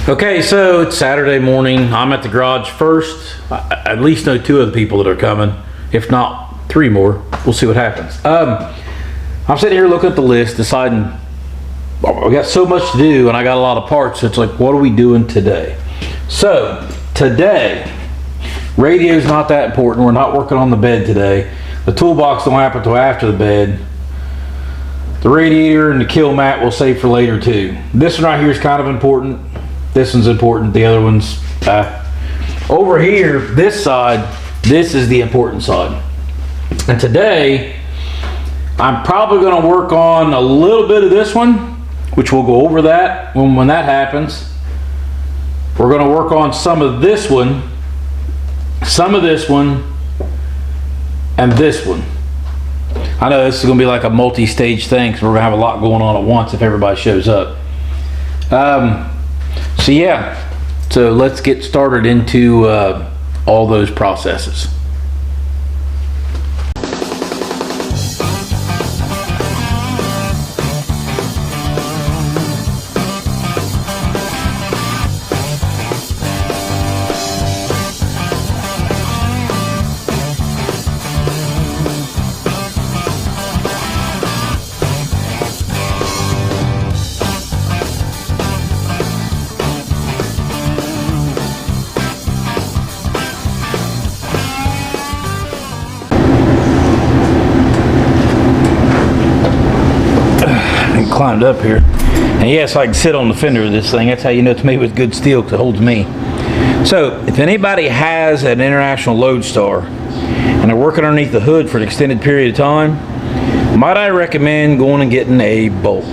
Okay, so it's Saturday morning. I'm at the garage first. I at least know 2 of the people that are coming, if not 3 more. We'll see what happens. I'm sitting here looking at the list, deciding I got so much to do and I got a lot of parts. So it's like, what are we doing today? So today, radio's not that important. We're not working on the bed today. The toolbox don't happen until after the bed. The radiator and the kill mat we'll save for later too. This one right here is kind of important. This one's important. The other one's over here. This side, this is the important side. And today, I'm probably going to work on a little bit of this one, which we'll go over that when that happens. We're going to work on some of this one, some of this one, and this one. I know this is going to be like a multi-stage thing because we're going to have a lot going on at once if everybody shows up. So yeah, so let's get started into all those processes. Climbed up here, and yes, I can sit on the fender of this thing. That's how you know it's made with good steel, because it holds me. So if anybody has an International Lodestar and they're working underneath the hood for an extended period of time, might I recommend going and getting a bolt.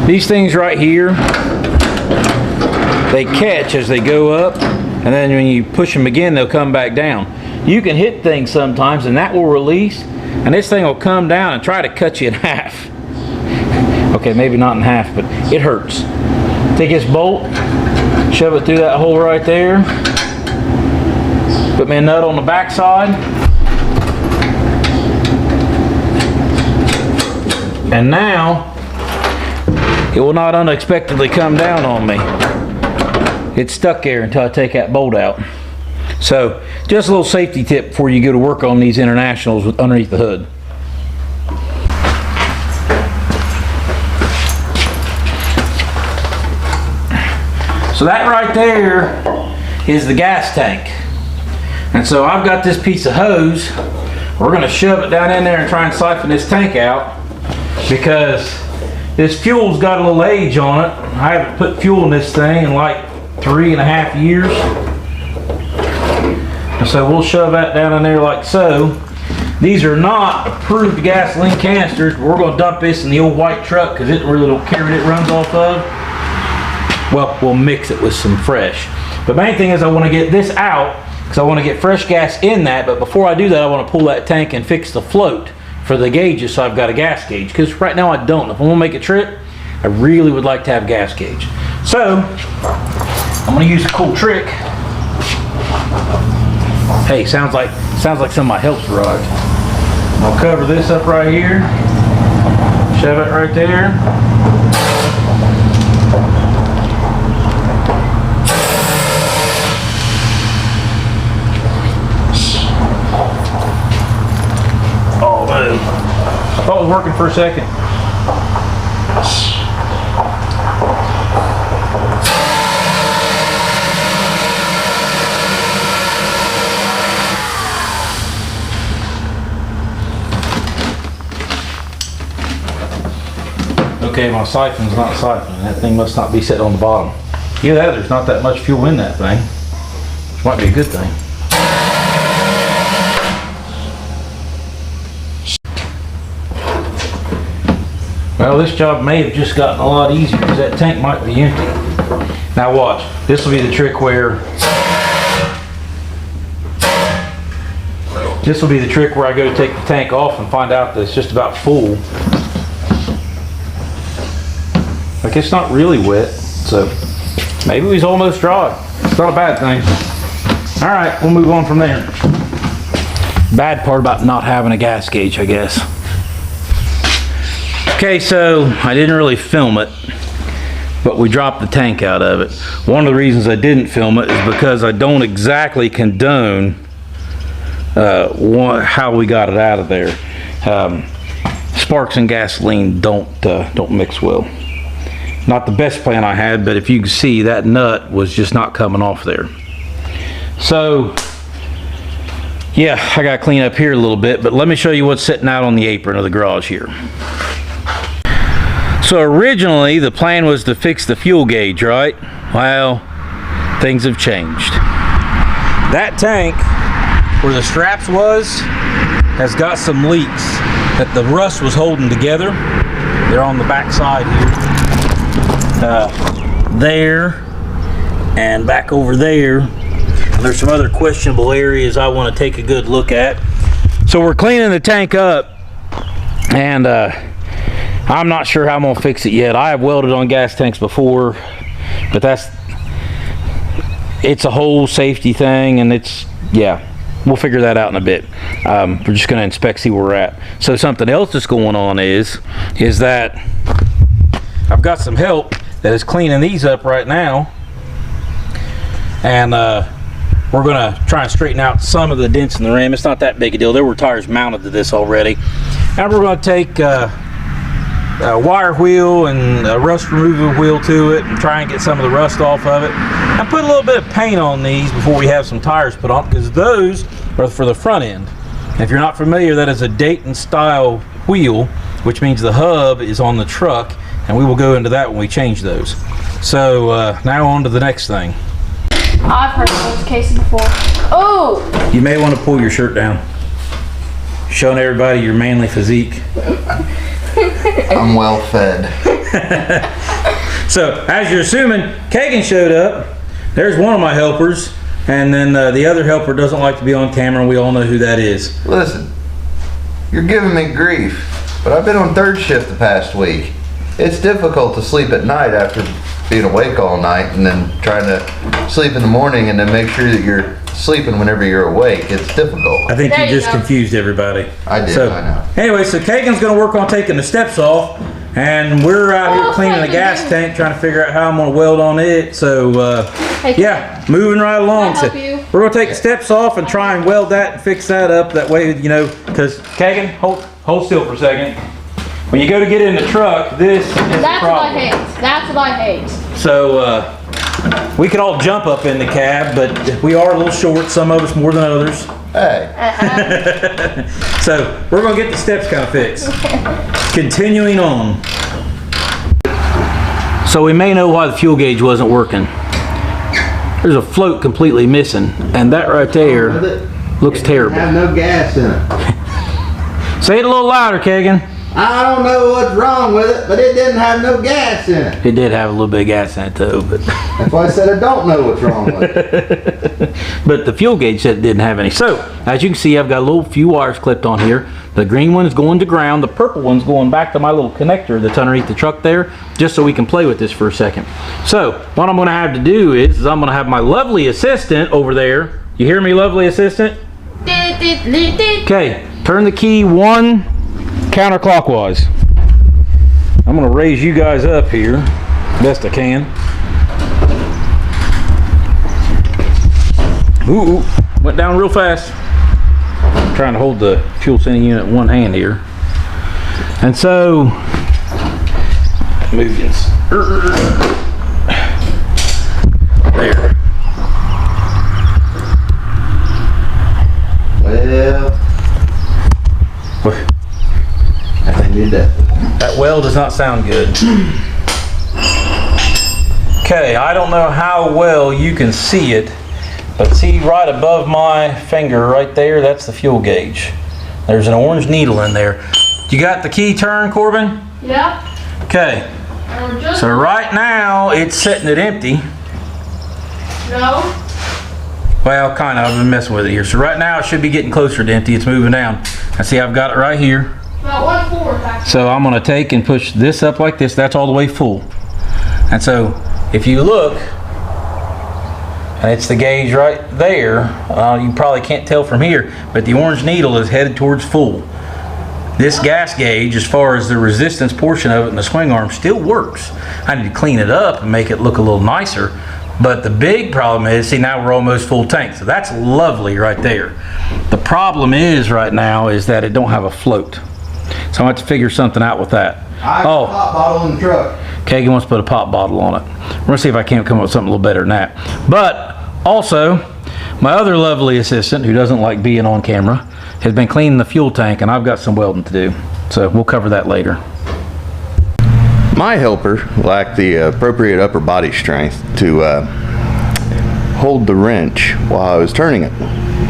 These things right here, they catch as they go up, and then when you push them again, they'll come back down. You can hit things sometimes and that will release, and this thing will come down and try to cut you in half. Okay, maybe not in half, but it hurts. Take this bolt, shove it through that hole right there. Put me a nut on the back side. And now, it will not unexpectedly come down on me. It's stuck there until I take that bolt out. So, just a little safety tip before you go to work on these Internationals with underneath the hood. So that right there is the gas tank. And so I've got this piece of hose. We're going to shove it down in there and try and siphon this tank out, because this fuel's got a little age on it. I haven't put fuel in this thing in like 3.5 years. And so we'll shove that down in there like so. These are not approved gasoline canisters. We're going to dump this in the old white truck because it really don't care what it runs off of. Well, we'll mix it with some fresh. The main thing is I want to get this out because I want to get fresh gas in that, but before I do that, I want to pull that tank and fix the float for the gauges so I've got a gas gauge, because right now I don't. If I want to make a trip, I really would like to have a gas gauge. So, I'm going to use a cool trick. Hey, sounds like some of my help's arrived. I'll cover this up right here, shove it right there. I thought it was working for a second. Okay, my siphon's not siphoning. That thing must not be set on the bottom. Either that, there's not that much fuel in that thing. Which might be a good thing. Well, this job may have just gotten a lot easier because that tank might be empty. Now watch, this will be the trick where I go to take the tank off and find out that it's just about full. Like, it's not really wet, so maybe it was almost dry. It's not a bad thing. All right, we'll move on from there. Bad part about not having a gas gauge, I guess. Okay, so I didn't really film it, but we dropped the tank out of it. One of the reasons I didn't film it is because I don't exactly condone how we got it out of there. Sparks and gasoline don't mix well. Not the best plan I had, but if you can see, that nut was just not coming off there. So yeah, I gotta clean up here a little bit, but let me show you what's sitting out on the apron of the garage here. So originally the plan was to fix the fuel gauge, right? Well, things have changed. That tank where the straps was has got some leaks that the rust was holding together. They're on the back side here. There and back over there. And there's some other questionable areas I want to take a good look at. So we're cleaning the tank up, and I'm not sure how I'm gonna fix it yet. I have welded on gas tanks before, but it's a whole safety thing, and yeah, we'll figure that out in a bit. We're just gonna inspect, see where we're at. So something else that's going on is that I've got some help that is cleaning these up right now, and we're gonna try and straighten out some of the dents in the rim. It's not that big a deal. There were tires mounted to this already. And we're gonna take a wire wheel and a rust removal wheel to it and try and get some of the rust off of it. And put a little bit of paint on these before we have some tires put on, because those are for the front end. If you're not familiar, that is a Dayton style wheel, which means the hub is on the truck, and we will go into that when we change those. So now on to the next thing. I've heard of those cases before. Oh! You may want to pull your shirt down, showing everybody your manly physique. I'm well fed. So, as you're assuming, Kagan showed up. There's one of my helpers, and then the other helper doesn't like to be on camera, and we all know who that is. Listen, you're giving me grief, but I've been on third shift the past week. It's difficult to sleep at night after being awake all night and then trying to sleep in the morning and then make sure that you're sleeping whenever you're awake. It's difficult. I think you just confused everybody. I did, so, I know. Anyway, so Kagan's going to work on taking the steps off, and we're out here cleaning the gas tank, trying to figure out how I'm going to weld on it. So, yeah, moving right along. So we're going to take the steps off and try and weld that and fix that up. That way, you know, because Kagan, hold still for a second. When you go to get in the truck, this is the problem. That's what I hate. That's what I hate. So, we could all jump up in the cab, but we are a little short, some of us more than others. Hey. So, we're going to get the steps kind of fixed. Continuing on. So, we may know why the fuel gauge wasn't working. There's a float completely missing, and that right there looks terrible. Have no gas in it. Say it a little louder, Kagan. I don't know what's wrong with it, but it didn't have no gas in it. It did have a little bit of gas in it though, but that's why I said I don't know what's wrong with it. But the fuel gauge said it didn't have any. So, as you can see, I've got a little few wires clipped on here. The green one is going to ground. The purple one's going back to my little connector that's underneath the truck there, just so we can play with this for a second. So, what I'm going to have to do is I'm going to have my lovely assistant over there. You hear me, lovely assistant? Okay, turn the key one counterclockwise. I'm going to raise you guys up here best I can. Ooh, went down real fast. I'm trying to hold the fuel sending unit in one hand here. And so, move this. There. Well, I did that. That well does not sound good. Okay, I don't know how well you can see it, but see right above my finger right there, that's the fuel gauge. There's an orange needle in there. You got the key turned, Corbin? Yeah. Okay. So right now it's setting it empty. No. Well, kind of. I've been messing with it here. So right now it should be getting closer to empty. It's moving down. I see I've got it right here. About 1/4 actually. So I'm going to take and push this up like this. That's all the way full. And so if you look, and it's the gauge right there. You probably can't tell from here, but the orange needle is headed towards full. This gas gauge, as far as the resistance portion of it and the swing arm, still works. I need to clean it up and make it look a little nicer. But the big problem is, see, now we're almost full tank. So that's lovely right there. The problem is right now is that it don't have a float. So I have to figure something out with that. I have a pop bottle in the truck. Kagan wants to put a pop bottle on it. We're gonna see if I can't come up with something a little better than that. But also, my other lovely assistant, who doesn't like being on camera, has been cleaning the fuel tank, and I've got some welding to do. So we'll cover that later. My helper lacked the appropriate upper body strength to hold the wrench while I was turning it,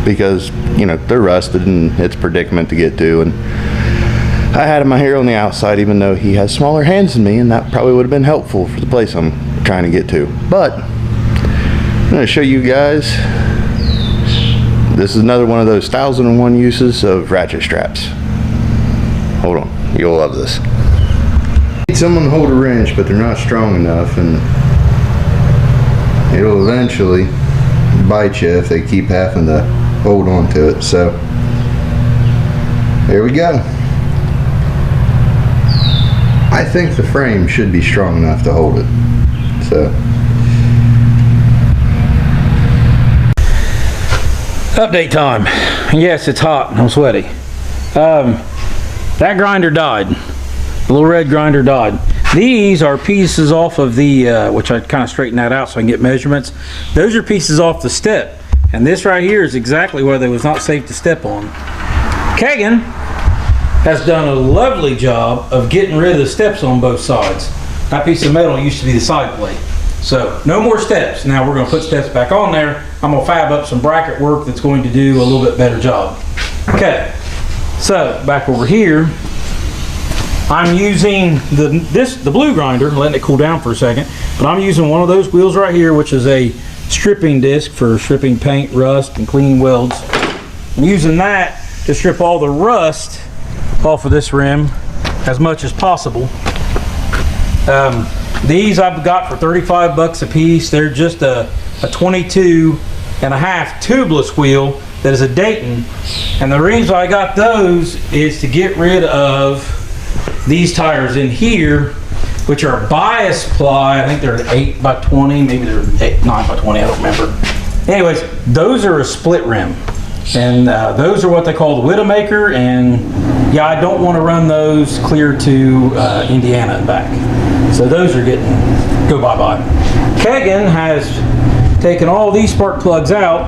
because, you know, they're rusted and it's a predicament to get to, and I had him here on the outside, even though he has smaller hands than me, and that probably would have been helpful for the place I'm trying to get to. But I'm going to show you guys. This is another one of those 1001 uses of ratchet straps. Hold on, you'll love this. Need someone to hold a wrench, but they're not strong enough, and it'll eventually bite you if they keep having to hold on to it. So there we go. I think the frame should be strong enough to hold it. So Update time. Yes, it's hot. I'm sweaty. That grinder died. The little red grinder died. These are pieces off of the, which I kind of straighten that out so I can get measurements. Those are pieces off the step. And this right here is exactly where they was not safe to step on. Kagan has done a lovely job of getting rid of the steps on both sides. That piece of metal used to be the side plate. So no more steps. Now we're going to put steps back on there. I'm going to fab up some bracket work that's going to do a little bit better job. Okay, so back over here, I'm using the blue grinder, letting it cool down for a second, but I'm using one of those wheels right here, which is a stripping disc for stripping paint, rust, and cleaning welds. I'm using that to strip all the rust off of this rim as much as possible. These I've got for 35 bucks a piece. They're just a 22 and a half tubeless wheel that is a Dayton. And the reason I got those is to get rid of these tires in here, which are bias ply. I think they're 8 by 20, maybe they're 9 by 20, I don't remember. Anyways, those are a split rim. And those are what they call the Widowmaker, and yeah, I don't want to run those clear to Indiana and back. So those are getting go bye-bye. Kagan has taken all these spark plugs out,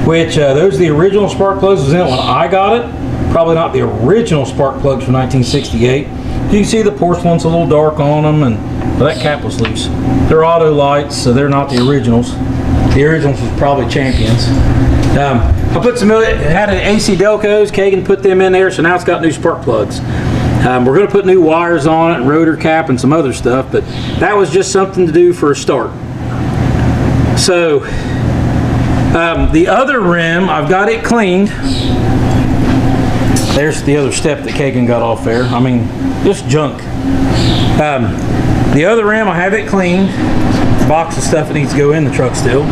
which those are the original spark plugs was in it when I got it. Probably not the original spark plugs from 1968. You can see the porcelain's a little dark on them, and well, that cap was loose. They're auto lights, so they're not the originals. The originals was probably Champions. I put some, it had an AC Delcos, Kagan put them in there, so now it's got new spark plugs. We're going to put new wires on it, and rotor cap, and some other stuff, but that was just something to do for a start. So, the other rim, I've got it cleaned. There's the other step that Kagan got off there. I mean, just junk. The other rim, I have it cleaned. Box of stuff that needs to go in the truck still.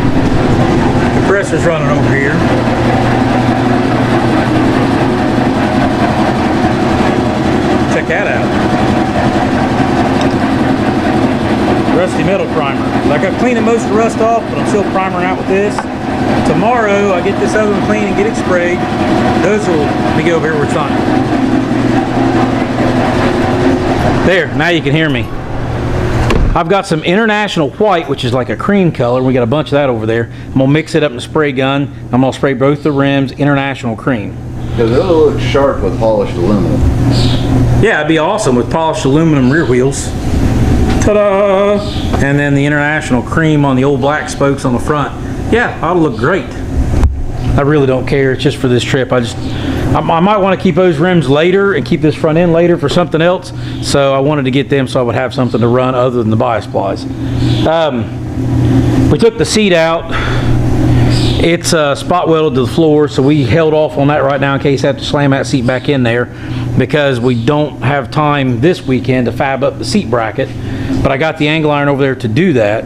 Compressor's running over here. Check that out. Rusty metal primer. Like I've cleaned most of the rust off, but I'm still primering out with this. Tomorrow I get this other one clean and get it sprayed. Those will, let me go over here where it's on. There, now you can hear me. I've got some International White, which is like a cream color. We got a bunch of that over there. I'm gonna mix it up in a spray gun. I'm gonna spray both the rims International Cream. Because it'll look sharp with polished aluminum. Yeah, it'd be awesome with polished aluminum rear wheels. Ta-da! And then the International Cream on the old black spokes on the front. Yeah, that'll look great. I really don't care. It's just for this trip. I might want to keep those rims later and keep this front end later for something else. So I wanted to get them so I would have something to run other than the bias plies. We took the seat out. It's spot welded to the floor, so we held off on that right now in case I have to slam that seat back in there, because we don't have time this weekend to fab up the seat bracket. But I got the angle iron over there to do that.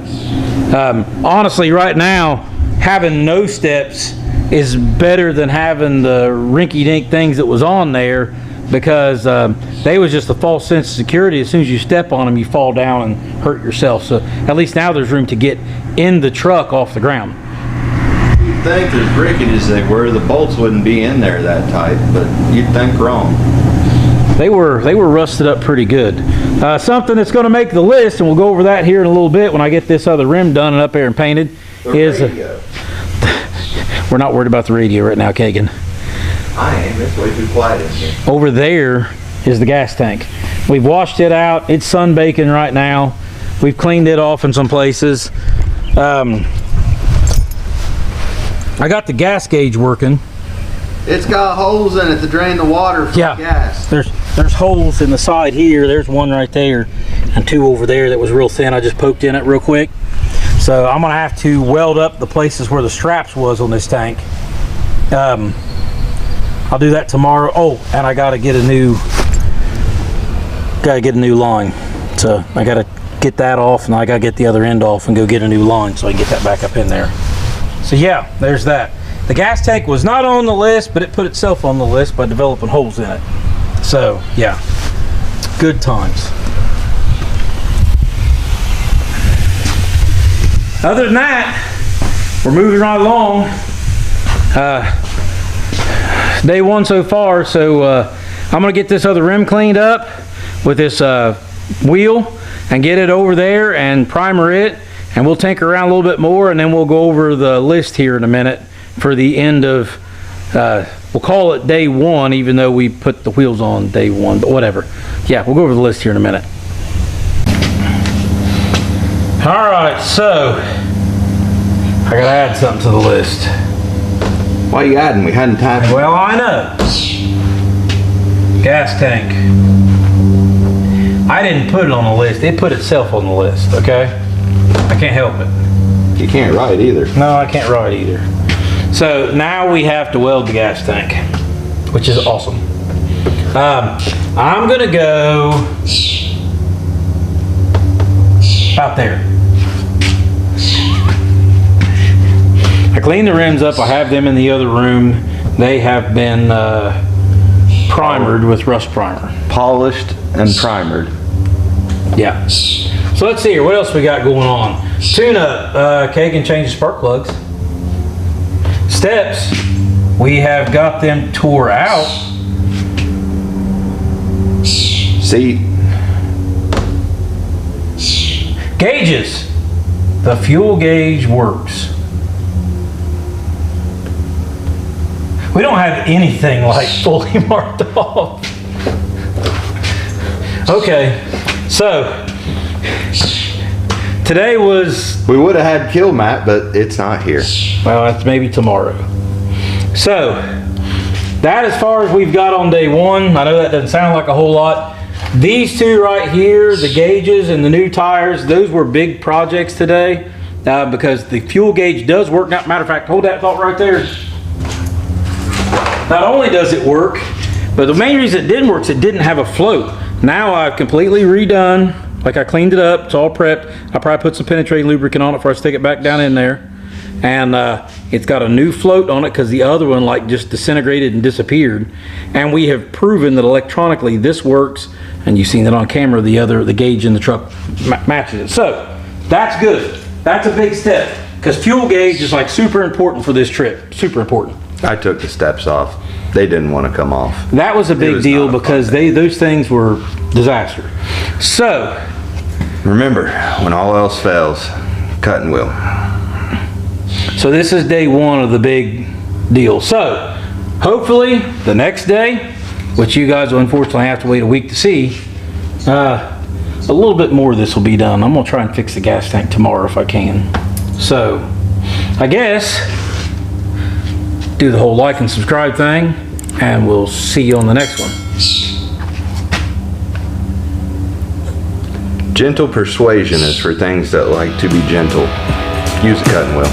Honestly, right now, having no steps is better than having the rinky-dink things that was on there because they was just a false sense of security. As soon as you step on them, you fall down and hurt yourself. So at least now there's room to get in the truck off the ground. You'd think there's breakages that where the bolts wouldn't be in there that tight, but you'd think wrong. They were rusted up pretty good. Something that's going to make the list, and we'll go over that here in a little bit when I get this other rim done and up there and painted, is we're not worried about the radio right now, Kagan. I am. It's way too quiet in here. Over there is the gas tank. We've washed it out. It's sun baking right now. We've cleaned it off in some places. I got the gas gauge working. It's got holes in it to drain the water from the gas. There's holes in the side here. There's one right there and two over there that was real thin. I just poked in it real quick. So I'm gonna have to weld up the places where the straps was on this tank. I'll do that tomorrow. Oh, and I gotta get a new line. So I gotta get that off, and I gotta get the other end off and go get a new line so I can get that back up in there. So yeah, there's that. The gas tank was not on the list, but it put itself on the list by developing holes in it. So yeah, good times. Other than that, we're moving right along. Day one so far, so I'm gonna get this other rim cleaned up with this wheel and get it over there and primer it, and we'll tinker around a little bit more, and then we'll go over the list here in a minute for the end of, we'll call it day one, even though we put the wheels on day one, but whatever. Yeah, we'll go over the list here in a minute. All right, so I gotta add something to the list. Why are you adding? We hadn't time. Well, I know. Gas tank. I didn't put it on the list. It put itself on the list, okay? I can't help it. You can't ride either. No, I can't ride either. So now we have to weld the gas tank, which is awesome. I'm gonna go out there. I cleaned the rims up. I have them in the other room. They have been primered with rust primer. Polished and primered. Yeah. So let's see here. What else we got going on? Tune-up. Kagan changed spark plugs. Steps. We have got them tore out. Seat. Gauges. The fuel gauge works. We don't have anything like fully marked off. Okay, so today was... We would have had kill mat, but it's not here. Well, that's maybe tomorrow. So, that as far as we've got on day one. I know that doesn't sound like a whole lot. These two right here, the gauges and the new tires, those were big projects today because the fuel gauge does work. Now, matter of fact, hold that thought right there. Not only does it work, but the main reason it didn't work is it didn't have a float. Now I've completely redone, like I cleaned it up, it's all prepped. I probably put some penetrating lubricant on it before I stick it back down in there. And it's got a new float on it because the other one like just disintegrated and disappeared. And we have proven that electronically this works, and you've seen it on camera, the gauge in the truck matches it. So that's good. That's a big step because fuel gauge is like super important for this trip, super important. I took the steps off. They didn't want to come off. That was a big deal because those things were disaster. So remember, when all else fails, cut and wheel. So this is day one of the big deal. So hopefully the next day, which you guys will unfortunately have to wait a week to see, a little bit more of this will be done. I'm gonna try and fix the gas tank tomorrow if I can. So I guess do the whole like and subscribe thing, and we'll see you on the next one. Gentle persuasion is for things that like to be gentle. Use a cut and wheel.